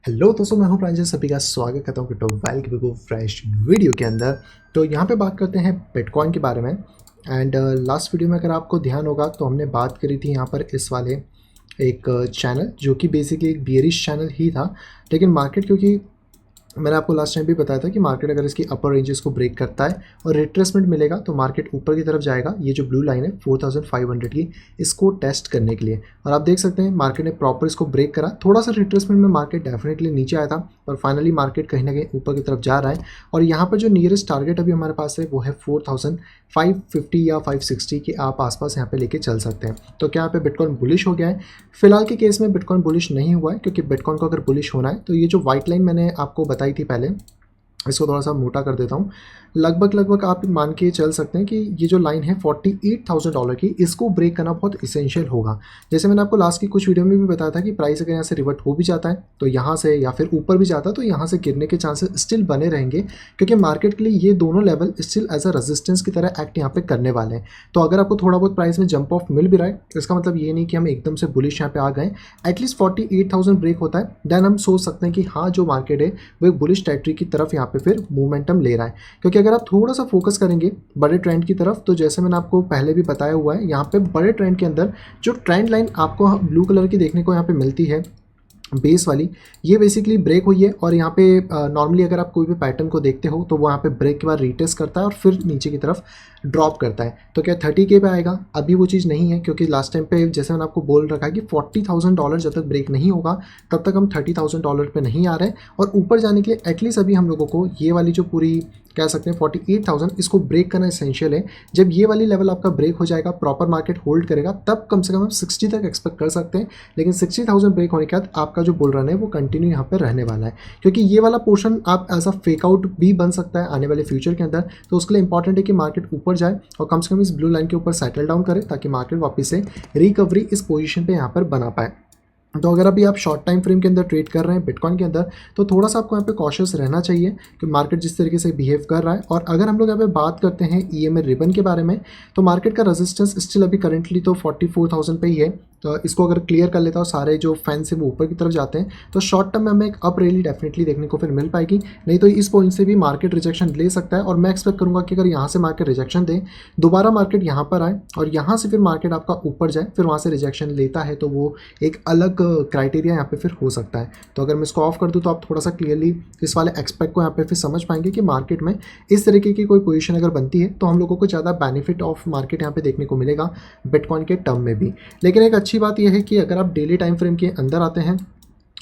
Hello दोस्तों, मैं हूं प्रांजल। सभी का स्वागत करता हूं क्रिप्टो वैली की बिल्कुल फ्रेश वीडियो के अंदर। तो यहाँ पे बात करते हैं बिटकॉइन के बारे में। एंड लास्ट वीडियो में अगर आपको ध्यान होगा तो हमने बात करी थी यहाँ पर इस वाले एक चैनल जो कि बेसिकली एक बियरिश चैनल ही था। लेकिन मार्केट, क्योंकि मैंने आपको लास्ट टाइम भी बताया था कि मार्केट अगर इसकी अपर रेंजेस को ब्रेक करता है और रिट्रेसमेंट मिलेगा तो मार्केट ऊपर की तरफ जाएगा। ये जो ब्लू लाइन है 4500 की, इसको टेस्ट करने के लिए। और आप देख सकते हैं मार्केट ने प्रॉपर इसको ब्रेक करा। थोड़ा सा रिट्रेसमेंट में मार्केट डेफिनेटली नीचे आया था, पर फाइनली मार्केट कहीं ना कहीं ऊपर की तरफ जा रहा है। और यहाँ पर जो नियरेस्ट टारगेट अभी हमारे पास है वो है 4550 या 560 के आप आसपास यहाँ पे लेके चल सकते हैं। तो क्या यहाँ पे बिटकॉइन बुलिश हो गया है? फिलहाल के केस में बिटकॉइन बुलिश नहीं हुआ है, क्योंकि बिटकॉइन को अगर बुलिश होना है तो ये जो व्हाइट लाइन मैंने आपको बताई थी पहले, इसको थोड़ा सा मोटा कर देता हूँ। लगभग आप मान के चल सकते हैं कि ये जो लाइन है $48,000 की, इसको ब्रेक करना बहुत इसेंशियल होगा। जैसे मैंने आपको लास्ट की कुछ वीडियो में भी बताया था कि प्राइस अगर यहाँ से रिवर्ट हो भी जाता है तो यहाँ से, या फिर ऊपर भी जाता है तो यहाँ से गिरने के चांसेस स्टिल बने रहेंगे, क्योंकि मार्केट के लिए ये दोनों level still as a resistance की तरह एक्ट यहाँ पे करने वाले हैं। तो अगर आपको थोड़ा बहुत प्राइस में जंप ऑफ मिल भी रहा है, इसका मतलब ये नहीं कि हम एकदम से बुलिश यहाँ पे आ गए। एटलीस्ट 48,000 ब्रेक होता है, देन हम सोच सकते हैं कि हाँ, जो मार्केट है वो एक बुलिश टेरिटरी की तरफ यहाँ पे फिर मोमेंटम ले रहा है। क्योंकि अगर आप थोड़ा सा फोकस करेंगे बड़े ट्रेंड की तरफ, तो जैसे मैंने आपको पहले भी बताया हुआ है, यहाँ पे बड़े ट्रेंड के अंदर जो ट्रेंड लाइन आपको ब्लू कलर की देखने को यहाँ पे मिलती है, बेस वाली, ये बेसिकली ब्रेक हुई है। और यहाँ पे नॉर्मली अगर आप कोई भी पैटर्न को देखते हो तो वो यहाँ पे ब्रेक के बाद रीटेस्ट करता है और फिर नीचे की तरफ ड्रॉप करता है। तो क्या 30K पे आएगा? अभी वो चीज़ नहीं है, क्योंकि लास्ट टाइम पे जैसे मैंने आपको बोल रखा है कि $40,000 जब तक ब्रेक नहीं होगा तब तक हम $30,000 पे नहीं आ रहे हैं। और ऊपर जाने के लिए एटलीस्ट अभी हम लोगों को ये वाली जो पूरी कह सकते हैं 48,000, इसको ब्रेक करना एसेंशियल है। जब ये वाली लेवल आपका ब्रेक हो जाएगा, प्रॉपर मार्केट होल्ड करेगा, तब कम से कम हम 60 तक एक्सपेक्ट कर सकते हैं। लेकिन 60,000 ब्रेक होने के बाद आपका जो बुल रन है वो कंटिन्यू यहाँ पर रहने वाला है, क्योंकि ये वाला पोर्शन आप एज अ फेक आउट भी बन सकता है आने वाले फ्यूचर के अंदर। तो उसके लिए इंपॉर्टेंट है कि मार्केट ऊपर जाए और कम से कम इस ब्लू लाइन के ऊपर सेटल डाउन करे, ताकि मार्केट वापस से रिकवरी इस पोजीशन पे यहाँ पर बना पाए। तो अगर अभी आप शॉर्ट टाइम फ्रेम के अंदर ट्रेड कर रहे हैं बिटकॉइन के अंदर, तो थोड़ा सा आपको यहाँ पे कॉशियस रहना चाहिए कि मार्केट जिस तरीके से बिहेव कर रहा है। और अगर हम लोग यहाँ पे बात करते हैं EMA रिबन के बारे में, तो मार्केट का रेजिस्टेंस स्टिल अभी करंटली तो 44,000 पे ही है। तो इसको अगर क्लियर कर लेता हूँ, सारे जो फैंस है वो ऊपर की तरफ जाते हैं, तो शॉर्ट टर्म में हमें एक अप रैली डेफिनेटली देखने को फिर मिल पाएगी। नहीं तो इस पॉइंट से भी मार्केट रिजेक्शन ले सकता है। और मैं एक्सपेक्ट करूँगा कि अगर यहाँ से मार्केट रिजेक्शन दे, दोबारा मार्केट यहाँ पर आए और यहाँ से फिर मार्केट आपका ऊपर जाए, फिर वहाँ से रिजेक्शन लेता है, तो वो एक अलग क्राइटेरिया यहाँ पे फिर हो सकता है। तो अगर मैं इसको ऑफ कर दूँ तो आप थोड़ा सा क्लियरली इस वाले एक्सपेक्ट को यहाँ पे फिर समझ पाएंगे कि मार्केट में इस तरीके की कोई पोजीशन अगर बनती है तो हम लोगों को ज़्यादा बेनिफिट ऑफ मार्केट यहाँ पे देखने को मिलेगा बिटकॉइन के टर्म में भी। लेकिन एक अच्छी बात यह है कि अगर आप डेली टाइम फ्रेम के अंदर आते हैं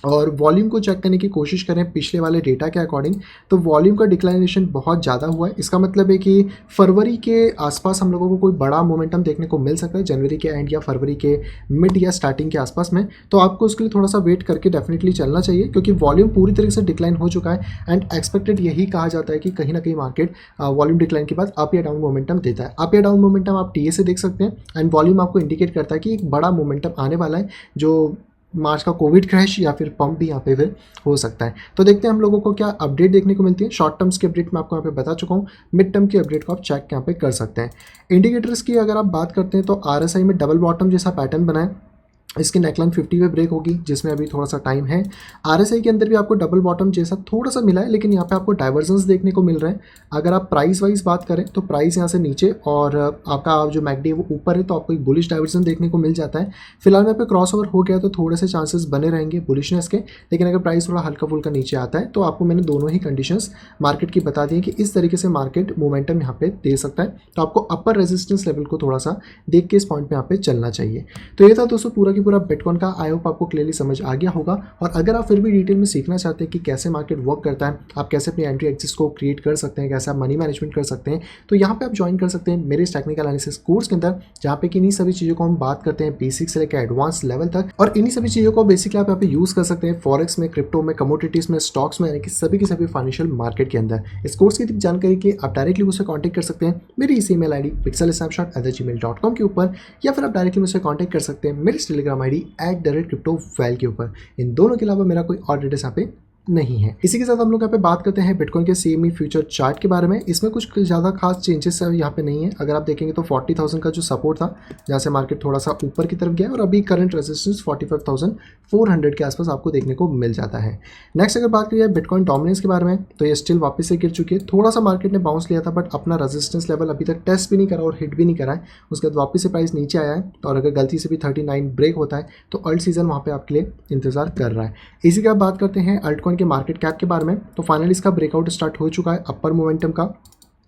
और वॉल्यूम को चेक करने की कोशिश करें पिछले वाले डेटा के अकॉर्डिंग, तो वॉल्यूम का डिक्लाइनेशन बहुत ज़्यादा हुआ है। इसका मतलब है कि फरवरी के आसपास हम लोगों को कोई बड़ा मोमेंटम देखने को मिल सकता है, जनवरी के एंड या फरवरी के मिड या स्टार्टिंग के आसपास में। तो आपको उसके लिए थोड़ा सा वेट करके डेफिनेटली चलना चाहिए, क्योंकि वॉल्यूम पूरी तरीके से डिक्लाइन हो चुका है। एंड एक्सपेक्टेड यही कहा जाता है कि कहीं ना कहीं मार्केट वॉल्यूम डिक्लाइन के बाद अप या डाउन मोमेंटम देता है। अप या डाउन मोमेंटम आप TA से देख सकते हैं, एंड वॉल्यूम आपको इंडिकेट करता है कि एक बड़ा मोमेंटम आने वाला है, जो मार्च का कोविड क्रैश या फिर पंप भी यहाँ पे फिर हो सकता है। तो देखते हैं हम लोगों को क्या अपडेट देखने को मिलती है। शॉर्ट टर्म्स की अपडेट मैं आपको यहाँ पे बता चुका हूँ, मिड टर्म की अपडेट को आप चेक यहाँ पे कर सकते हैं। इंडिकेटर्स की अगर आप बात करते हैं तो RSI में डबल बॉटम जैसा पैटर्न बना है, इसकी नेकलाइन 50 पे ब्रेक होगी, जिसमें अभी थोड़ा सा टाइम है। RSI के अंदर भी आपको डबल बॉटम जैसा थोड़ा सा मिला है, लेकिन यहाँ पे आपको डाइवर्जेंस देखने को मिल रहे हैं। अगर आप प्राइस वाइज बात करें तो प्राइस यहाँ से नीचे और आपका जो MACD है वो ऊपर है, तो आपको एक बुलिश डाइवर्जन देखने को मिल जाता है। फिलहाल यहाँ पे क्रॉस ओवर हो गया तो थोड़े से चांसेस बने रहेंगे बुलिशनेस के, लेकिन अगर प्राइस थोड़ा हल्का फुल्का नीचे आता है तो आपको मैंने दोनों ही कंडीशंस मार्केट की बता दी है कि इस तरीके से मार्केट मोमेंटम यहाँ पे दे सकता है। तो आपको अपर रेजिस्टेंस लेवल को थोड़ा सा देख के इस पॉइंट पे यहाँ पे चलना चाहिए। तो ये था दोस्तों पूरा की पूरा बिटकॉइन का। आई होप आपको क्लियरली समझ आ गया होगा। और अगर आप फिर भी डिटेल में सीखना चाहते हैं कि कैसे मार्केट वर्क करता है, आप कैसे अपनी एंट्री एक्सिस को क्रिएट कर सकते हैं, कैसे आप मनी मैनेजमेंट कर सकते हैं, तो यहाँ पे आप ज्वाइन कर सकते हैं मेरे इस टेक्निकल एनालिसिस कोर्स के अंदर, जहाँ पे कि इन्हीं सभी चीज़ों को हम बात करते हैं बेसिक से लेकर एडवांस लेवल तक। और इन्हीं सभी चीज़ों को बेसिकली आप यहाँ पे यूज़ कर सकते हैं फॉरेक्स में, क्रिप्टो में, कमोडिटीज़ में, स्टॉक्स में, यानी कि सभी के सभी फाइनेंशियल मार्केट के अंदर। इस कोर्स की जानकारी के आप डायरेक्टली मुझसे कॉन्टैक्ट कर सकते हैं मेरी इस ईमेल ID pixelsnapshot@gmail.com के ऊपर, या फिर आप डायरेक्टली मुझसे कॉन्टैक्ट कर सकते हैं मेरे टेलीग्राम ID @cryptoval के ऊपर। इन दोनों के अलावा मेरा कोई और डिटेल्स यहाँ पे नहीं है। इसी के साथ हम लोग यहाँ पे बात करते हैं बिटकॉइन के CME फ्यूचर चार्ट के बारे में। इसमें कुछ ज़्यादा खास चेंजेस यहाँ पे नहीं है। अगर आप देखेंगे तो 40,000 का जो सपोर्ट था, जहाँ से मार्केट थोड़ा सा ऊपर की तरफ गया, और अभी करंट रेजिस्टेंस 45,400 के आसपास आपको देखने को मिल जाता है। नेक्स्ट अगर बात करिए बिटकॉइन डोमिनेंस के बारे में, तो ये स्टिल वापस से गिर चुकी है। थोड़ा सा मार्केट ने बाउंस लिया था, बट अपना रेजिस्टेंस लेवल अभी तक टेस्ट भी नहीं करा और हिट भी नहीं करा है। उसके बाद वापस से प्राइस नीचे आया है, और अगर गलती से भी 39 ब्रेक होता है तो अल्ट सीजन वहाँ पे आपके लिए इंतजार कर रहा है। इसी का बात करते हैं अल्टकॉइन के मार्केट कैप के बारे में, तो फाइनली इसका ब्रेकआउट स्टार्ट हो चुका है अपर मोमेंटम का।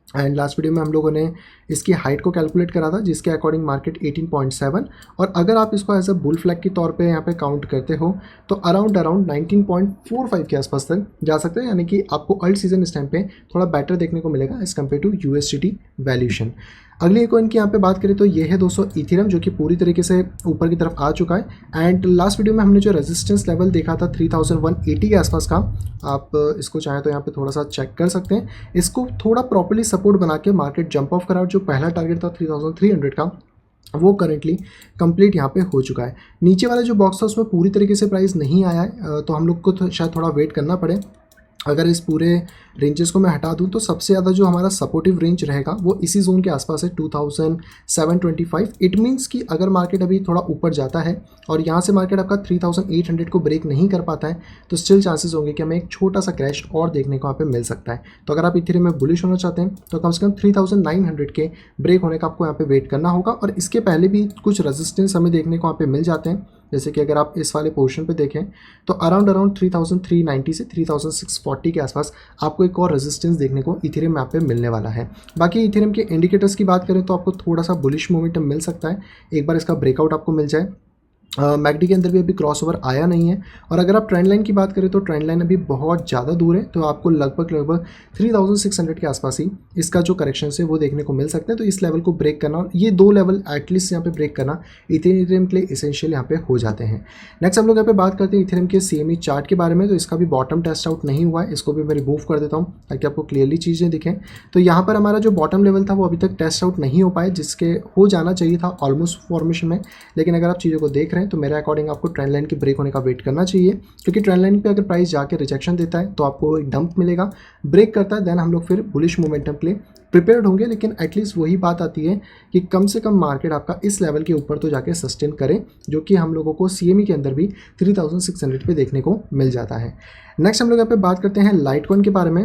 एंड लास्ट वीडियो में हम लोगों ने इसकी हाइट को कैलकुलेट करा था, जिसके अकॉर्डिंग मार्केट 18.7, और अगर आप इसको एज अ बुल फ्लैग के तौर पे यहाँ पे काउंट करते हो तो अराउंड 19.45 के आसपास तक जा सकते हैं। यानी कि आपको अल्ट सीजन इस टाइम पे थोड़ा बेटर देखने को मिलेगा as compare to USDT valuation. अगली कॉइन की यहाँ पे बात करें तो ये है दोस्तों इथेरियम, जो कि पूरी तरीके से ऊपर की तरफ आ चुका है। एंड लास्ट वीडियो में हमने जो रेजिस्टेंस लेवल देखा था 3180 के आसपास का, आप इसको चाहें तो यहाँ पे थोड़ा सा चेक कर सकते हैं। इसको थोड़ा प्रॉपर्ली सपोर्ट बना के मार्केट जंप ऑफ करा, जो पहला टारगेट था 3300 का, वो करेंटली कंप्लीट यहाँ पे हो चुका है। नीचे वाला जो बॉक्स था उसमें पूरी तरीके से प्राइस नहीं आया है, तो हम लोग को शायद थोड़ा वेट करना पड़े। अगर इस पूरे रेंजेस को मैं हटा दूं तो सबसे ज़्यादा जो हमारा सपोर्टिव रेंज रहेगा वो इसी जोन के आसपास है 2725। इट मीन्स कि अगर मार्केट अभी थोड़ा ऊपर जाता है और यहाँ से मार्केट आपका 3800 को ब्रेक नहीं कर पाता है, तो स्टिल चांसेस होंगे कि हमें एक छोटा सा क्रैश और देखने को यहाँ पे मिल सकता है। तो अगर आप इथेरियम में बुलिश होना चाहते हैं तो कम से कम 3900 के ब्रेक होने का आपको यहाँ पे वेट करना होगा। और इसके पहले भी कुछ रेजिस्टेंस हमें देखने को यहाँ पे मिल जाते हैं, जैसे कि अगर आप इस वाले पोर्शन पे देखें तो अराउंड 3390 से 3640 के आसपास आपको एक और रेजिस्टेंस देखने को इथेरियम मैप पे मिलने वाला है। बाकी इथेरियम के इंडिकेटर्स की बात करें तो आपको थोड़ा सा बुलिश मोमेंटम मिल सकता है, एक बार इसका ब्रेकआउट आपको मिल जाए। मैकडी के अंदर भी अभी क्रॉसओवर आया नहीं है। और अगर आप ट्रेंड लाइन की बात करें तो ट्रेंड लाइन अभी बहुत ज़्यादा दूर है, तो आपको लगभग 3600 के आसपास ही इसका जो करेक्शन है वो देखने को मिल सकते हैं। तो इस लेवल को ब्रेक करना, और ये दो लेवल एटलीस्ट यहाँ पे ब्रेक करना इथेरियम के लिए एसेंशियल यहाँ पे हो जाते हैं। नेक्स्ट हम लोग यहाँ पे बात करते हैं इथेरियम के CME चार्ट के बारे में। तो इसका भी बॉटम टेस्ट आउट नहीं हुआ है, इसको भी मैं रिमूव कर देता हूँ ताकि आपको क्लियरली चीज़ें दिखें। तो यहाँ पर हमारा जो बॉटम लेवल था वो अभी तक टेस्ट आउट नहीं हो पाया, जिसके हो जाना चाहिए था ऑलमोस्ट फॉर्मेशन में। लेकिन अगर आप चीज़ों को देख रहे हैं तो मेरे अकॉर्डिंग आपको ट्रेंड लाइन के ब्रेक होने का वेट करना चाहिए, क्योंकि ट्रेंड लाइन पे अगर प्राइस जाके रिजेक्शन देता है तो आपको एक डंप मिलेगा। ब्रेक करता है देन हम लोग फिर बुलिश मोमेंटम के लिए प्रिपेयर्ड होंगे। लेकिन एटलीस्ट वही बात आती है कि कम से कम मार्केट आपका इस लेवल के ऊपर तो जाके सस्टेन करे, जो कि हम लोगों को CME के अंदर भी 3600 पे देखने को मिल जाता है। नेक्स्ट हम लोग यहाँ पे बात करते हैं लाइटकॉइन के बारे में।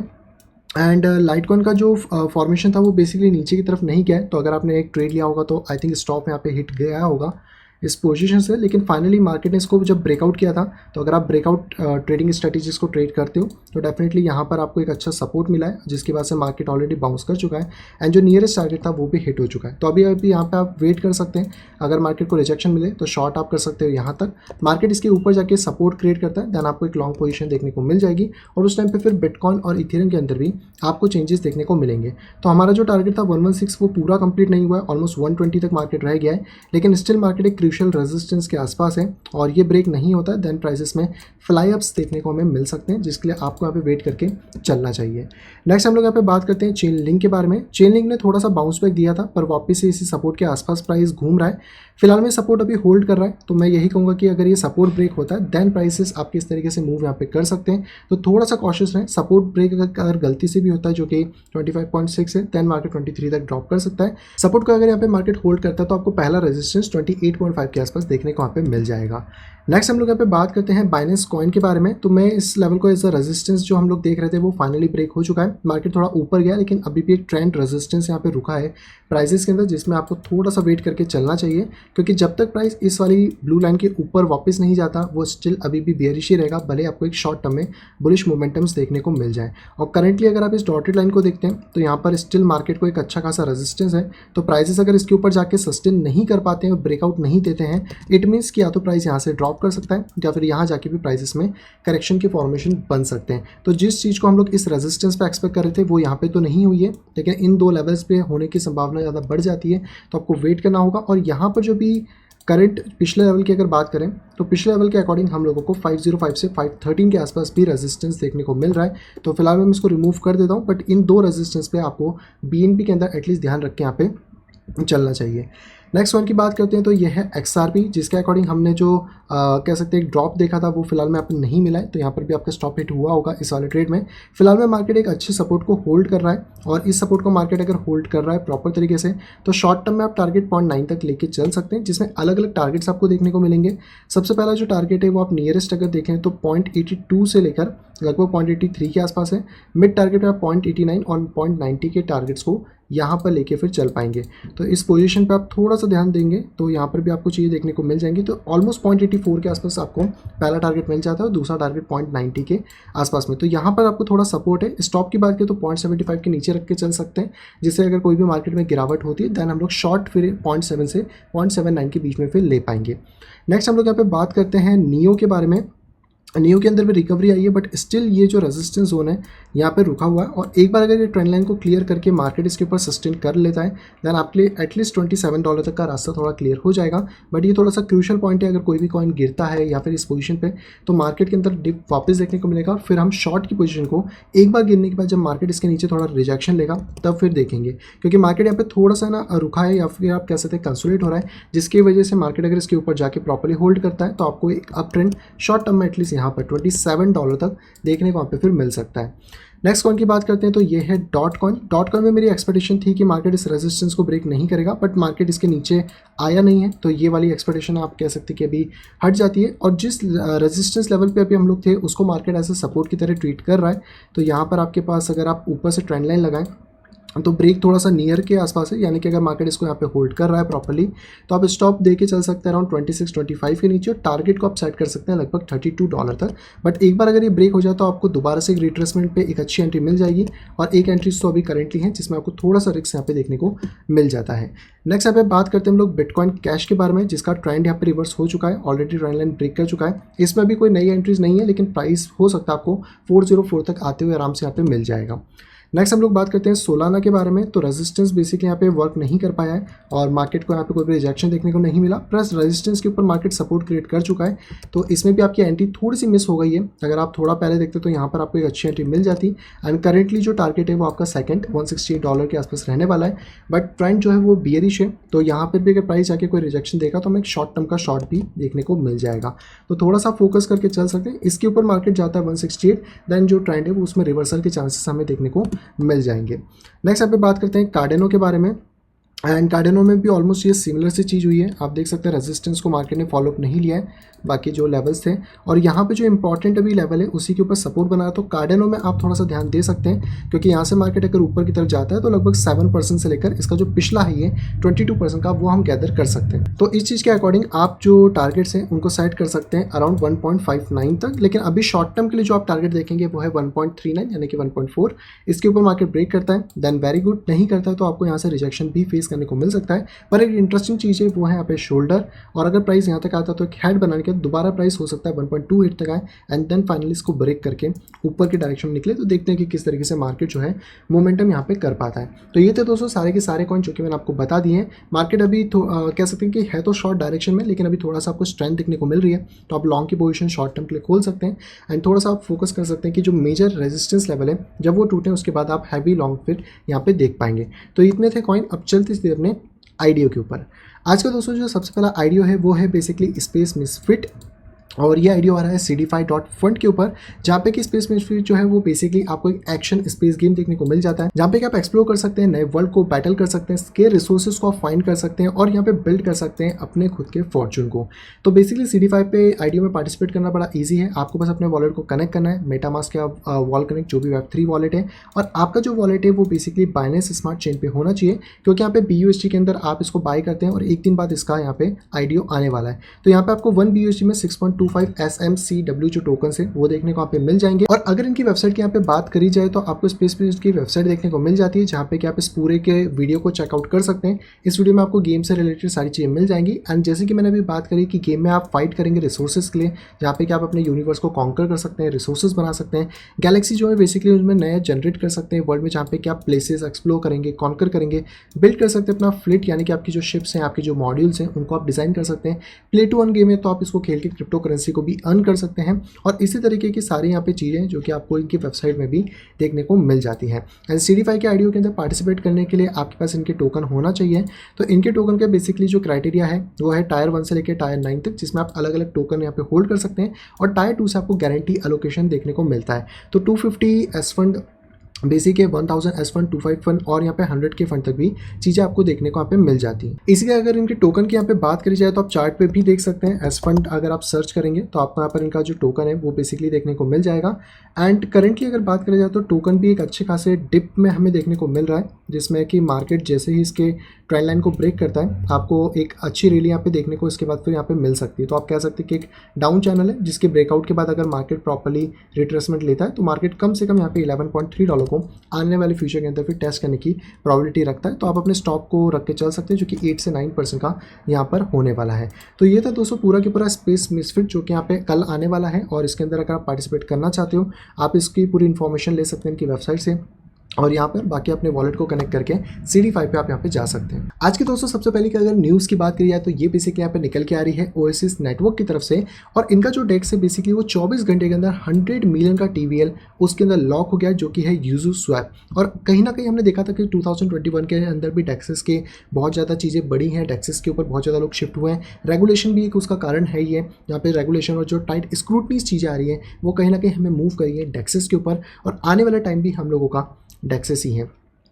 एंड लाइटकॉइन का जो फॉर्मेशन था वो बेसिकली नीचे की तरफ नहीं गया है। तो अगर आपने एक ट्रेड लिया होगा तो आई थिंक स्टॉप यहाँ पे हिट गया होगा इस पोजीशन से। लेकिन फाइनली मार्केट ने इसको जब ब्रेकआउट किया था, तो अगर आप ब्रेकआउट ट्रेडिंग स्ट्रेटेजीज को ट्रेड करते हो तो डेफिनेटली यहाँ पर आपको एक अच्छा सपोर्ट मिला है, जिसकी वजह से मार्केट ऑलरेडी बाउंस कर चुका है। एंड जो नियरेस्ट टारगेट था वो भी हिट हो चुका है। तो अभी यहाँ पे आप वेट कर सकते हैं, अगर मार्केट को रिजेक्शन मिले तो शॉर्ट आप कर सकते हो यहाँ तक। मार्केट इसके ऊपर जाके सपोर्ट क्रिएट करता है, देन आपको एक लॉन्ग पोजीशन देखने को मिल जाएगी, और उस टाइम पे फिर बिटकॉइन और इथेरियम के अंदर भी आपको चेंजेस देखने को मिलेंगे। तो हमारा जो टारगेट था 116 वो पूरा कंप्लीट नहीं हुआ है, ऑलमोस्ट 120 तक मार्केट रह गया है। लेकिन स्टिल मार्केट एक क्रूशियल रेजिस्टेंस के आसपास है, और ये ब्रेक नहीं होता है देन प्राइसेस में फ्लाई अप्स देखने को हमें मिल सकते हैं, जिसके लिए आपको यहाँ पे वेट करके चलना चाहिए। नेक्स्ट हम लोग यहाँ पे बात करते हैं चेन लिंक के बारे में। चेन लिंक ने थोड़ा सा बाउंस बैक दिया था, पर वापस से इसी सपोर्ट के आसपास प्राइस घूम रहा है। फिलहाल में सपोर्ट अभी होल्ड कर रहा है, तो मैं यही कहूँगा कि अगर ये सपोर्ट ब्रेक होता है देन प्राइसेस आपके इस तरीके से मूव यहाँ पे कर सकते हैं। तो थोड़ा सा कॉशियस रहें। सपोर्ट ब्रेक अगर गलती से भी होता है, जो कि 25.6 है, देन मार्केट 23 तक ड्रॉप कर सकता है। सपोर्ट को अगर यहाँ पे मार्केट होल्ड करता है तो आपको पहला रेजिस्टेंस 28.5 के आसपास देखने को यहाँ पे मिल जाएगा। नेक्स्ट हम लोग यहाँ पे बात करते हैं बाइनेंस कॉइन के बारे में। तो मैं इस लेवल को एज अ रेजिस्टेंस जो हम लोग देख रहे थे वो फाइनली ब्रेक हो चुका है। मार्केट थोड़ा ऊपर गया, लेकिन अभी भी एक ट्रेंड रेजिस्टेंस यहाँ पे रुका है प्राइसेस के अंदर, जिसमें आपको थोड़ा सा वेट करके चलना चाहिए, क्योंकि जब तक प्राइस इस वाली ब्लू लाइन के ऊपर वापस नहीं जाता वो स्टिल अभी भी बेयरिश ही रहेगा, भले आपको एक शॉर्ट टर्म में बुलिश मोमेंटम्स देखने को मिल जाए। और करंटली अगर आप इस डॉटेड लाइन को देखते हैं तो यहाँ पर स्टिल मार्केट को एक अच्छा खासा रेजिस्टेंस है। तो प्राइसेस अगर इसके ऊपर जाके सस्टेन नहीं कर पाते हैं और ब्रेकआउट नहीं देते हैं, इट मीन्स कि या तो प्राइस यहाँ से ड्रॉप कर सकता है या फिर यहाँ जाके भी प्राइसेस में करेक्शन के फॉर्मेशन बन सकते हैं। तो जिस चीज़ को हम लोग इस रेजिस्टेंस पे एक्सपेक्ट कर रहे थे वो यहाँ पे तो नहीं हुई है, लेकिन इन दो लेवल्स पे होने की संभावना ज़्यादा बढ़ जाती है, तो आपको वेट करना होगा। और यहाँ पर जो भी करंट पिछले लेवल की अगर बात करें तो पिछले लेवल के अकॉर्डिंग हम लोगों को 505 से 513 के आसपास भी रेजिस्टेंस देखने को मिल रहा है। तो फिलहाल मैं इसको रिमूव कर देता हूँ, बट इन दो रेजिस्टेंस पे आपको BNB के अंदर एटलीस्ट ध्यान रख के यहाँ पे चलना चाहिए। नेक्स्ट वन की बात करते हैं तो ये है XRP, जिसके अकॉर्डिंग हमने जो कह सकते हैं एक ड्रॉप देखा था वो फिलहाल में आपको नहीं मिला है, तो यहाँ पर भी आपका स्टॉप हिट हुआ होगा इस वाले ट्रेड में। फिलहाल में मार्केट एक अच्छे सपोर्ट को होल्ड कर रहा है, और इस सपोर्ट को मार्केट अगर होल्ड कर रहा है प्रॉपर तरीके से तो शॉर्ट टर्म में आप टारगेट 0.9 तक लेके चल सकते हैं, जिसमें अलग अलग टारगेट्स आपको देखने को मिलेंगे। सबसे पहला जो टारगेट है वो आप नियरेस्ट अगर देखें तो 0.82 से लेकर लगभग 0.83 के आसपास है। मिड टारगेट में आप 0.89 और 0.90 के टारगेट्स को यहाँ पर लेके फिर चल पाएंगे। तो इस पोजीशन पे आप थोड़ा सा ध्यान देंगे तो यहाँ पर भी आपको चीज़ें देखने को मिल जाएंगी। तो ऑलमोस्ट 0.84 के आसपास आपको पहला टारगेट मिल जाता है और दूसरा टारगेट 0.90 के आसपास में। तो यहाँ पर आपको थोड़ा सपोर्ट है। स्टॉप की बात करें तो 0.75 के नीचे रख के चल सकते हैं, जिससे अगर कोई भी मार्केट में गिरावट होती है दैन हम लोग शॉर्ट फिर 0.7 से 0.79 के बीच में फिर ले पाएंगे। नेक्स्ट हम लोग यहाँ पे बात करते हैं नियो के बारे में। नियो के अंदर भी रिकवरी आई है, बट स्टिल ये जो रेजिस्टेंस जोन है यहाँ पे रुका हुआ है, और एक बार अगर ये ट्रेंड लाइन को क्लियर करके मार्केट इसके ऊपर सस्टेन कर लेता है दैन आपके लिए एटलीस्ट $27 तक का रास्ता थोड़ा क्लियर हो जाएगा। बट ये थोड़ा सा क्रूशियल पॉइंट है, अगर कोई भी कॉइन गिरता है या फिर इस पोजीशन पे तो मार्केट के अंदर डिप वापस देखने को मिलेगा। फिर हम शॉर्ट की पोजीशन को एक बार गिरने के बाद जब मार्केट इसके नीचे थोड़ा रिजेक्शन लेगा तब फिर देखेंगे, क्योंकि मार्केट यहाँ पे थोड़ा सा ना रुका है या फिर आप कह सकते हैं कंसोलिडेट हो रहा है, जिसकी वजह से मार्केट अगर इसके ऊपर जाके प्रॉपर्ली होल्ड करता है तो आपको एक अप ट्रेंड शॉर्ट टर्म में एटलीस्ट यहाँ पर $27 तक देखने को वहाँ पे फिर मिल सकता है। नेक्स्ट कॉइन की बात करते हैं तो ये है डॉट कॉइन। डॉट कॉइन में मेरी एक्सपेक्टेशन थी कि मार्केट इस रेजिस्टेंस को ब्रेक नहीं करेगा, बट मार्केट इसके नीचे आया नहीं है, तो ये वाली एक्सपेक्टेशन आप कह सकते हैं कि अभी हट जाती है। और जिस रेजिस्टेंस लेवल पे अभी हम लोग थे उसको मार्केट ऐसे सपोर्ट की तरह ट्रीट कर रहा है। तो यहाँ पर आपके पास अगर आप ऊपर से ट्रेंड लाइन लगाएं तो ब्रेक थोड़ा सा नियर के आसपास है, यानी कि अगर मार्केट इसको यहाँ पे होल्ड कर रहा है प्रॉपर्ली तो आप स्टॉप दे के चल सकते हैं अराउंड 26-25 के नीचे, और टारगेट को आप सेट कर सकते हैं लगभग $32 तक। बट एक बार अगर ये ब्रेक हो जाए तो आपको दोबारा से एक रिट्रेसमेंट पे एक अच्छी एंट्री मिल जाएगी, और एक एंट्रीज तो अभी करेंटली है जिसमें आपको थोड़ा सा रिस्क यहाँ पे देखने को मिल जाता है। नेक्स्ट यहाँ पे बात करते हैं हम लोग बिटकॉइन कैश के बारे में, जिसका ट्रेंड यहाँ पे रिवर्स हो चुका है, ऑलरेडी ट्रेंड लाइन ब्रेक कर चुका है। इसमें भी कोई नई एंट्रीज नहीं है, लेकिन प्राइस हो सकता है आपको 404 तक आते हुए आराम से यहाँ पे मिल जाएगा। नेक्स्ट हम लोग बात करते हैं सोलाना के बारे में। तो रेजिस्टेंस बेसिकली यहाँ पे वर्क नहीं कर पाया है, और मार्केट को यहाँ पे कोई भी रिजेक्शन देखने को नहीं मिला, प्लस रेजिस्टेंस के ऊपर मार्केट सपोर्ट क्रिएट कर चुका है। तो इसमें भी आपकी एंट्री थोड़ी सी मिस हो गई है। अगर आप थोड़ा पहले देखते तो यहाँ पर आपको एक अच्छी एंट्री मिल जाती, एंड करेंटली जो टारगेट है वो आपका सेकंड $168 के आसपास रहने वाला है। बट ट्रेंड जो है वो बियरिश है, तो यहाँ पर भी अगर प्राइस जाके कोई रिजेक्शन देगा तो हमें एक शॉर्ट टर्म का शॉर्ट भी देखने को मिल जाएगा। तो थोड़ा सा फोकस करके चल सकते हैं। इसके ऊपर मार्केट जाता है 168, देन जो ट्रेंड है वो उसमें रिवर्सल के चांसेस हमें देखने को मिल जाएंगे। नेक्स्ट यहाँ पे बात करते हैं कार्डेनो के बारे में। एंड कार्डेनो में भी ऑलमोस्ट ये सिमिलर सी चीज़ हुई है। आप देख सकते हैं रेजिस्टेंस को मार्केट ने फॉलोअप नहीं लिया है, बाकी जो लेवल्स थे, और यहाँ पे जो इंपॉर्टेंट अभी लेवल है उसी के ऊपर सपोर्ट बनाया। तो कार्डेनो में आप थोड़ा सा ध्यान दे सकते हैं, क्योंकि यहाँ से मार्केट अगर ऊपर की तरफ जाता है तो लगभग 7% से लेकर इसका जो पिछला हाई है 22% का, वो हम गैदर कर सकते हैं। तो इस चीज़ के अकॉर्डिंग आप जो टारगेट्स हैं उनको सेट कर सकते हैं अराउंड 1.59 तक, लेकिन अभी शॉर्ट टर्म के लिए जो आप टारगेट देखेंगे वो है 1.39 यानी कि 1.4। इसके ऊपर मार्केट ब्रेक करता है देन वेरी गुड, नहीं करता है तो आपको यहाँ से रिजेक्शन भी फेस करने को मिल सकता है। पर एक इंटरेस्टिंग चीज़ है वो है यहाँ पे शोल्डर, और अगर प्राइस यहाँ तक आता है तो एक हेड बनाने के दोबारा प्राइस हो सकता है 1.28 तक आए, एंड देन फाइनली इसको ब्रेक करके ऊपर की डायरेक्शन में निकले। तो देखते हैं कि किस तरीके से मार्केट जो है मोमेंटम यहाँ पे कर पाता है। तो ये थे दोस्तों सारे के सारे कॉइन जो कि मैंने आपको बता दिए हैं। मार्केट अभी कह सकते हैं कि है तो शॉर्ट डायरेक्शन में, लेकिन अभी थोड़ा सा आपको स्ट्रेंथ देखने को मिल रही है, तो आप लॉन्ग की पोजीशन शॉर्ट टर्म के लिए खोल सकते हैं, एंड थोड़ा सा आप फोकस कर सकते हैं कि जो मेजर रेजिस्टेंस लेवल है जब वो टूटे उसके बाद आप हैवी लॉन्ग फिर यहाँ पे देख पाएंगे। तो इतने थे कॉइन। अब चलते थे अपने आइडियो के ऊपर। आज का दोस्तों जो सबसे पहला आइडियो है वो है बेसिकली स्पेस मिसफिट, और ये आइडियो आ रहा है CDFI.fund के ऊपर, जहाँ पे कि स्पेस मिसफिट जो है वो बेसिकली आपको एक एक्शन स्पेस गेम देखने को मिल जाता है, जहाँ पे कि आप एक्सप्लोर कर सकते हैं, नए वर्ल्ड को बैटल कर सकते हैं, स्केयर रिसोर्सेज को आप फाइंड कर सकते हैं, और यहाँ पे बिल्ड कर सकते हैं अपने खुद के फॉर्चून को। तो बेसिकली CDFI पे आइडियो में पार्टिसिपेट करना बड़ा ईजी है। आपको बस अपने वॉलेट को कनेक्ट करना है, मेटामास्क या वॉल कनेक्ट जो भी Web3 वॉलेट है, और आपका जो वॉलेट है वो बेसिकली बाइनेंस स्मार्ट चेन पे होना चाहिए, क्योंकि यहाँ पे BUSD के अंदर आप इसको बाय करते हैं और एक दिन बाद इसका यहाँ पे आइडियो आने वाला है। तो यहाँ पे आपको 1 BUSD में 6.25 SMCW जो टोकन है वो देखने को यहाँ पे मिल जाएंगे। और अगर इनकी वेबसाइट की यहाँ पे बात करी जाए तो आपको स्पेस की वेबसाइट देखने को मिल जाती है, जहाँ पे कि आप इस पूरे के वीडियो को चेकआउट कर सकते हैं। इस वीडियो में आपको गेम से रिलेटेड सारी चीज़ें मिल जाएंगी। एंड जैसे कि मैंने अभी बात करी कि गेम में आप फाइट करेंगे रिसोर्सेज के लिए, जहाँ पे कि आप अपने यूनिवर्स को कॉन्कर कर सकते हैं, रिसोर्सेज बना सकते हैं, गैलेक्सी जो है बेसिकली उसमें नया जनरेट कर सकते हैं वर्ल्ड में, जहाँ पे कि आप प्लेसेस एक्सप्लोर करेंगे, कॉन्कर करेंगे, बिल्ड कर सकते हैं अपना फ्लीट, यानी कि आपकी जो शिप्स हैं, आपकी जो मॉड्यूल्स हैं उनको आप डिज़ाइन कर सकते हैं। प्ले टू अर्न गेम है तो आप इसको खेल के क्रिप्टो करेंसी को भी अर्न कर सकते हैं। और इसी तरीके की सारी यहाँ पे चीज़ें जो कि आपको इनकी वेबसाइट में भी देखने को मिल जाती हैं। एंड CD5 के आईडीओ के अंदर पार्टिसिपेट करने के लिए आपके पास इनके टोकन होना चाहिए। तो इनके टोकन का बेसिकली जो क्राइटेरिया है वो है टायर 1 से लेकर टायर 9 तक, जिसमें आप अलग अलग टोकन यहाँ पे होल्ड कर सकते हैं। और टायर 2 से आपको गारंटी एलोकेशन देखने को मिलता है। तो 250 एस फंड बेसिक है, 1000 एस फंड, 25 फंड और यहाँ पे 100 के फंड तक भी चीज़ें आपको देखने को यहाँ पे मिल जाती हैं। इसी के अगर इनके टोकन की यहाँ पे बात करी जाए तो आप चार्ट पे भी देख सकते हैं। एस फंड अगर आप सर्च करेंगे तो आपको यहाँ पर इनका जो टोकन है वो बेसिकली देखने को मिल जाएगा। एंड करेंटली अगर बात करी जाए तो टोकन भी एक अच्छे खासे डिप में हमें देखने को मिल रहा है, जिसमें कि मार्केट जैसे ही इसके ट्रेंड लाइन को ब्रेक करता है आपको एक अच्छी रैली यहाँ पे देखने को इसके बाद फिर यहाँ पे मिल सकती है। तो आप कह सकते हैं कि एक डाउन चैनल है, जिसके ब्रेकआउट के बाद अगर मार्केट प्रॉपर्ली रिट्रेसमेंट लेता है तो मार्केट कम से कम यहाँ पे $11.3 को आने वाले फ्यूचर के अंदर फिर टेस्ट करने की प्रोबेबिलिटी रखता है। तो आप अपने स्टॉक को रख के चल सकते हैं, जो कि 8 से 9% का यहाँ पर होने वाला है। तो ये था दोस्तों पूरा के पूरा स्पेस मिसफिट जो कि यहाँ पे कल आने वाला है। और इसके अंदर अगर आप पार्टिसिपेट करना चाहते हो आप इसकी पूरी इन्फॉर्मेशन ले सकते हैं इनकी वेबसाइट से, और यहाँ पर बाकी अपने वॉलेट को कनेक्ट करके CD5 पे आप यहाँ पे जा सकते हैं। आज के दोस्तों सबसे पहले कि अगर न्यूज़ की बात करी जाए तो ये बेसिकली यहाँ पे निकल के आ रही है ओएसिस नेटवर्क की तरफ से। और इनका जो डेक्स है बेसिकली वो 24 घंटे के अंदर 100 मिलियन का TVL उसके अंदर लॉक हो गया, जो कि है यूजू स्वैप। और कहीं ना कहीं हमने देखा था कि 2021 के अंदर भी डेक्सेस के बहुत ज़्यादा चीज़ें बड़ी हैं, डेक्सेस के ऊपर बहुत ज़्यादा लोग शिफ्ट हुए हैं। रेगुलेशन भी एक उसका कारण है ही है। यहाँ पे रेगुलेशन और जो टाइट स्क्रूटनीज चीज़ें आ रही हैं वो कहीं ना कहीं हमें मूव करी है डेक्सेस के ऊपर, और आने वाला टाइम भी हम लोगों का डेक्सेस ही है।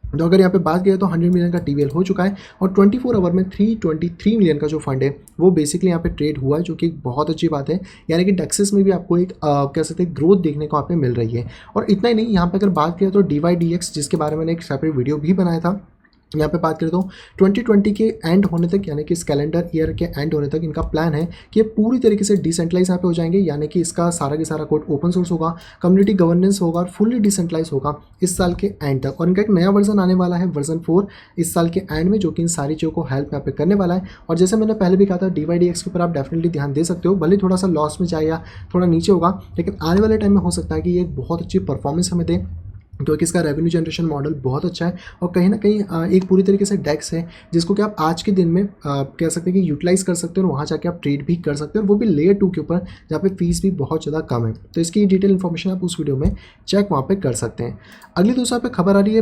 तो अगर यहाँ पे बात करें तो 100 मिलियन का TVL हो चुका है और 24 आवर में 323 मिलियन का जो फंड है वो बेसिकली यहाँ पे ट्रेड हुआ है, जो कि बहुत अच्छी बात है। यानी कि डेक्सेस में भी आपको एक कह सकते हैं ग्रोथ देखने को यहाँ पे मिल रही है। और इतना ही नहीं, यहाँ पे अगर बात करें तो DYDX, जिसके बारे में मैंने एक सेपरेट वीडियो भी बनाया था, यहाँ पे बात करें तो 2020 के एंड होने तक, यानी कि इस कैलेंडर ईयर के एंड होने तक इनका प्लान है कि ये पूरी तरीके से डिसेंट्रलाइज यहाँ पे हो जाएंगे। यानी कि इसका सारा के सारा कोड ओपन सोर्स होगा, कम्युनिटी गवर्नेंस होगा और फुल्ली डिसेंट्रलाइज होगा इस साल के एंड तक। और इनका एक नया वर्जन आने वाला है, वर्जन 4 इस साल के एंड में, जो कि इन सारी चीज़ों को हेल्प यहाँ पे करने वाला है। और जैसे मैंने पहले भी कहा था, DYDX के ऊपर आप डेफिनेटली ध्यान दे सकते हो, भले थोड़ा सा लॉस में जाए या थोड़ा नीचे होगा, लेकिन आने वाले टाइम में हो सकता है कि ये एक बहुत अच्छी परफॉर्मेंस हमें दे, क्योंकि इसका रेवेन्यू जनरेशन मॉडल बहुत अच्छा है। और कहीं ना कहीं एक पूरी तरीके से डेक्स है जिसको कि आप आज के दिन में कह सकते हैं कि यूटिलाइज कर सकते हो, और वहाँ जाके आप ट्रेड भी कर सकते हो, और वो भी लेयर 2 के ऊपर, जहाँ पे फीस भी बहुत ज़्यादा कम है। तो इसकी डिटेल इन्फॉर्मेशन आप उस वीडियो में चेक वहाँ पे कर सकते हैं। अगली दोस्तों पे खबर आ रही है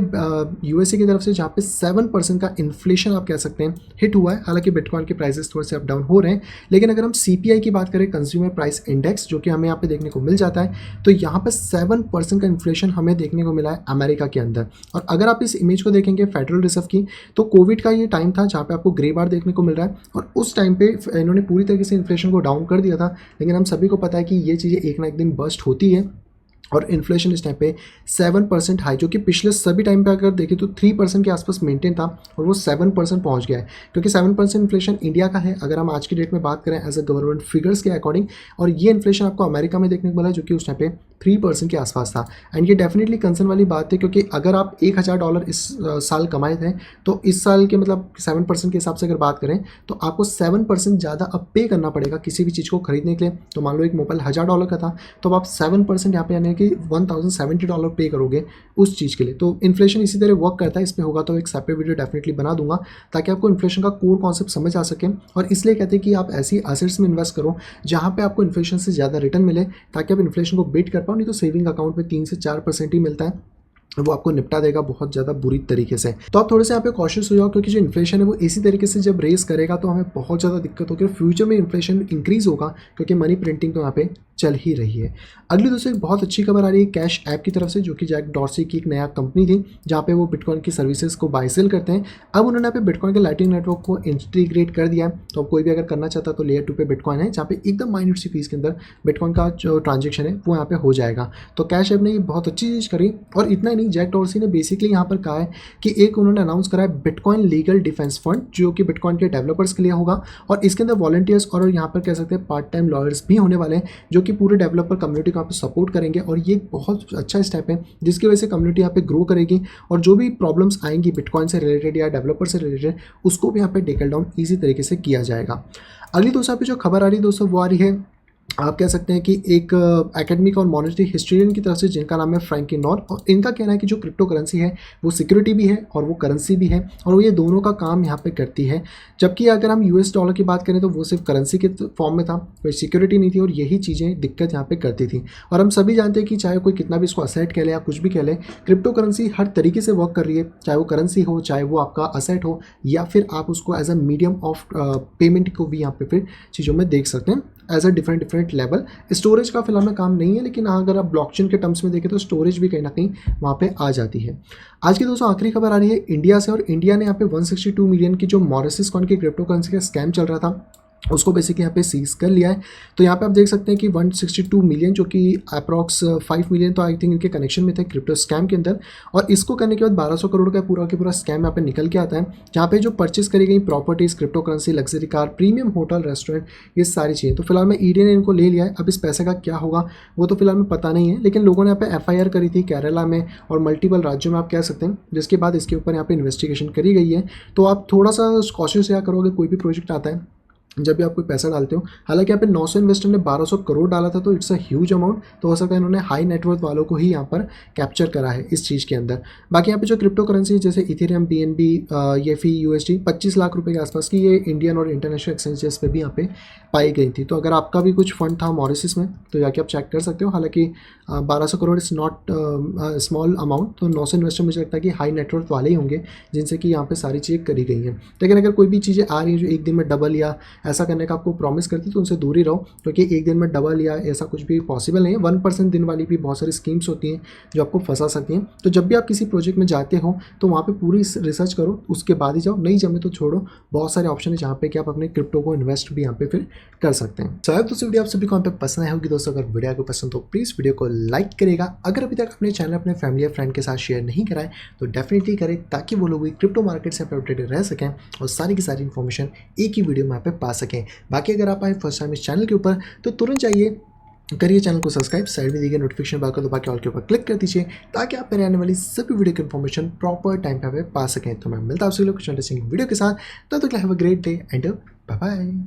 USA की तरफ से, जहाँ पे 7% का इन्फ्लेशन आप कह सकते हैं हिट हुआ है। हालांकि बिटकॉइन के प्राइसेस थोड़े से अप डाउन हो रहे हैं, लेकिन अगर हम CPI की बात करें, कंज्यूमर प्राइस इंडेक्स, जो कि हमें यहाँ पे देखने को मिल जाता है, तो यहाँ पर 7% का इन्फ्लेशन हमें देखने को मिला है अमेरिका के अंदर। और अगर आप इस इमेज को देखेंगे फेडरल रिजर्व की, तो कोविड का ये टाइम था जहाँ पे आपको ग्रे बार देखने को मिल रहा है, और उस टाइम पे इन्होंने पूरी तरीके से इन्फ्लेशन को डाउन कर दिया था। लेकिन हम सभी को पता है कि ये चीज़ें एक ना एक दिन बस्ट होती है, और इन्फ्लेशन इस टाइम पे 7% हाई, जो कि पिछले सभी टाइम पे अगर देखें तो 3% के आसपास मेंटेन था, और वो 7% पहुंच गया है। क्योंकि 7% इन्फ्लेशन इंडिया का है अगर हम आज की डेट में बात करें एज अ गवर्नमेंट फिगर्स के अकॉर्डिंग, और ये इन्फ्लेशन आपको अमेरिका में देखने को मिला, जो कि उस टाइम पे 3% के आसपास था। एंड ये डेफिनेटली कंसर्न वाली बात है, क्योंकि अगर आप $1000 इस साल कमाए थे, तो इस साल के मतलब 7% के हिसाब से अगर बात करें तो आपको 7% ज़्यादा अब पे करना पड़ेगा किसी भी चीज़ को खरीदने के लिए। तो मान लो एक मोबाइल $1000 का था, तो अब आप 7% यहाँ पे यानी कि $1070 पे करोगे उस चीज़ के लिए। तो इन्फ्लेशन इसी तरह वर्क करता है। इस पे होगा तो एक सेपरेट वीडियो डेफिनेटली बना दूंगा, ताकि आपको इन्फ्लेशन का कोर कॉन्सेप्ट समझ आ सके। और इसलिए कहते हैं कि आप ऐसी एसेट्स में इन्वेस्ट करो जहाँ पे आपको इन्फ्लेशन से ज़्यादा रिटर्न मिले, ताकि आप इन्फ्लेशन को बीट कर पाओ। नहीं तो सेविंग अकाउंट में 3 से 4% ही मिलता है, वो आपको निपटा देगा बहुत ज़्यादा बुरी तरीके से। तो आप थोड़े से यहाँ पे कॉशियस हो जाओ, क्योंकि जो इन्फ्लेशन है वो इसी तरीके से जब रेस करेगा तो हमें बहुत ज़्यादा दिक्कत होगी, और फ्यूचर में इन्फ्लेशन इंक्रीज होगा, क्योंकि मनी प्रिंटिंग तो यहाँ पे चल ही रही है। अगली दोस्तों एक बहुत अच्छी खबर आ रही है कैश ऐप की तरफ से, जो कि जैक डॉर्सी की एक नया कंपनी थी, जहाँ पे वो बिटकॉइन की सर्विसेज को बाय सेल करते हैं। अब उन्होंने यहाँ पे बिटकॉइन के लाइटिंग नेटवर्क को इंटीग्रेट कर दिया है। तो अब कोई भी अगर करना चाहता तो लेयर 2 पे बिटकॉइन है, जहाँ पे एकदम माइन्यूट सी फीस के अंदर बिटकॉइन का जो ट्रांजेक्शन है वो यहाँ पे हो जाएगा। तो कैश ऐप ने ये बहुत अच्छी चीज़ करी। और इतना ही नहीं, जैक डॉर्सी ने बेसिकली यहाँ पर कहा है कि एक उन्होंने अनाउंस करा है बिटकॉइन लीगल डिफेंस फंड, जो कि बिटकॉइन के डेवलपर्स के लिए होगा। और इसके अंदर वॉलंटियर्स और यहाँ पर कह सकते हैं पार्ट टाइम लॉयर्स भी होने वाले हैं, जो कि पूरे डेवलपर कम्युनिटी को यहाँ पे सपोर्ट करेंगे। और ये बहुत अच्छा स्टेप है, जिसकी वजह से कम्युनिटी यहाँ पे ग्रो करेगी, और जो भी प्रॉब्लम्स आएंगी बिटकॉइन से रिलेटेड या डेवलपर से रिलेटेड, उसको भी यहाँ पे टेकल डाउन ईजी तरीके से किया जाएगा। अगली दोस्तों पे जो खबर आ रही है दोस्तों वो आ रही है आप कह सकते हैं कि एक एकेडमिक और मॉनेटरी हिस्ट्रियन की तरफ से, जिनका नाम है फ्रैंकी नॉर, और इनका कहना है कि जो क्रिप्टो करेंसी है वो सिक्योरिटी भी है और वो करेंसी भी है, और वो ये दोनों का काम यहाँ पे करती है। जबकि अगर हम यूएस डॉलर की बात करें तो वो सिर्फ करेंसी के फॉर्म में था, कोई सिक्योरिटी नहीं थी, और यही चीज़ें दिक्कत यहाँ पे करती थी। और हम सभी जानते हैं कि चाहे कोई कितना भी इसको असेट कह ले या कुछ भी कह ले, क्रिप्टो करेंसी हर तरीके से वर्क कर रही है, चाहे वो करेंसी हो, चाहे वो आपका असेट हो, या फिर आप उसको as a medium of payment को भी यहाँ पे फिर चीज़ों में देख सकते हैं as a different level. Storage का फिलहाल में काम नहीं है, लेकिन हाँ अगर आप ब्लॉकचेन के टर्म्स में देखें तो स्टोरेज भी कहीं ना कहीं वहाँ पे आ जाती है। आज की दोस्तों आखिरी खबर आ रही है इंडिया से, और इंडिया ने यहाँ पे 162 मिलियन की जो मॉरिशस कॉइन की क्रिप्टो करेंसी का स्कैम चल रहा था उसको बेसिकली यहाँ पे सीज कर लिया है। तो यहाँ पे आप देख सकते हैं कि 162 मिलियन, जो कि अप्रॉक्स 5 मिलियन तो आई थिंक इनके कनेक्शन में थे क्रिप्टो स्कैम के अंदर, और इसको करने के बाद 1200 करोड़ का पूरा के पूरा स्कैम यहाँ पे निकल के आता है, जहाँ पे जो परचेस करी गई properties, crypto currency, luxury car, premium hotel, restaurant, ये सारी चीज़ें। तो फिलहाल में ईडी ने इनको ले लिया है। अब इस पैसे का क्या होगा वो तो फिलहाल में पता नहीं है, लेकिन लोगों ने यहाँ पे FIR करी थी केरला में और मल्टीपल राज्यों में आप कह सकते हैं, जिसके बाद इसके ऊपर यहाँ पे इन्वेस्टिगेशन करी गई है। तो आप थोड़ा सा कॉशियस या करोगे कोई भी प्रोजेक्ट आता है जब भी आप कोई पैसा डालते हो। हालांकि यहाँ पे 900 इन्वेस्टर ने 1200 करोड़ डाला था, तो इट्स अ ह्यूज अमाउंट। तो हो सकता है इन्होंने हाई नेटवर्थ वालों को ही यहाँ पर कैप्चर करा है इस चीज़ के अंदर। बाकी यहाँ पे जो क्रिप्टो करेंसी जैसे इथेरियम, BNB, येफी, USD 25 लाख रुपए के आसपास की, ये इंडियन और इंटरनेशनल एक्सचेंजेस पे भी यहाँ पे पाई गई थी। तो अगर आपका भी कुछ फंड था मॉरिशस में तो जाके आप चेक कर सकते हो। हालांकि 1200 crore is not small amount, तो 900 इन्वेस्टर मुझे लगता है कि हाई नेटवर्थ वाले ही होंगे जिनसे कि यहाँ पे सारी चीज़ें करी गई हैं। लेकिन अगर कोई भी चीज़ें आ रही हैं जो एक दिन में डबल या ऐसा करने का आपको प्रॉमिस करती है तो उनसे दूर ही रहो, क्योंकि एक दिन में डबल या ऐसा कुछ भी पॉसिबल नहीं है। 1% दिन वाली भी बहुत सारी स्कीम्स होती हैं जो आपको फंसा सकती हैं। तो जब भी आप किसी प्रोजेक्ट में जाते हो तो वहाँ पे पूरी रिसर्च करो, उसके बाद ही जाओ, नहीं जमे तो छोड़ो। बहुत सारे ऑप्शन है जहाँ पे कि आप अपने क्रिप्टो को इन्वेस्ट भी यहाँ पे फिर कर सकते हैं। शायद दोस्तों वीडियो आप सभी को यहाँ पे पसंद आई होगी। दोस्तों अगर वीडियो आपको पसंद तो प्लीज़ वीडियो को लाइक करेगा। अगर अभी तक अपने चैनल अपने फैमिली या फ्रेंड के साथ शेयर नहीं कराए तो डेफिनेटली करें, ताकि वो लोग भी क्रिप्टो मार्केट से अपडेटेड रह सकें और सारी की सारी इन्फॉर्मेशन एक ही वीडियो में यहाँ पे पा सकें। बाकी अगर आप आए फर्स्ट टाइम इस चैनल के ऊपर तो तुरंत जाइए, करिए चैनल को सब्सक्राइब, साइड में दिए नोटिफिकेशन बेल को दबा के ऑल के ऊपर क्लिक कर दीजिए, ताकि आप मेरे आने वाली सभी वीडियो की इन्फॉर्मेशन प्रॉपर टाइम पे पा सकें। तो मैं मिलता हूं आपसे कुछ इंटरेस्टिंग वीडियो के साथ। तब तक have a great day and bye bye.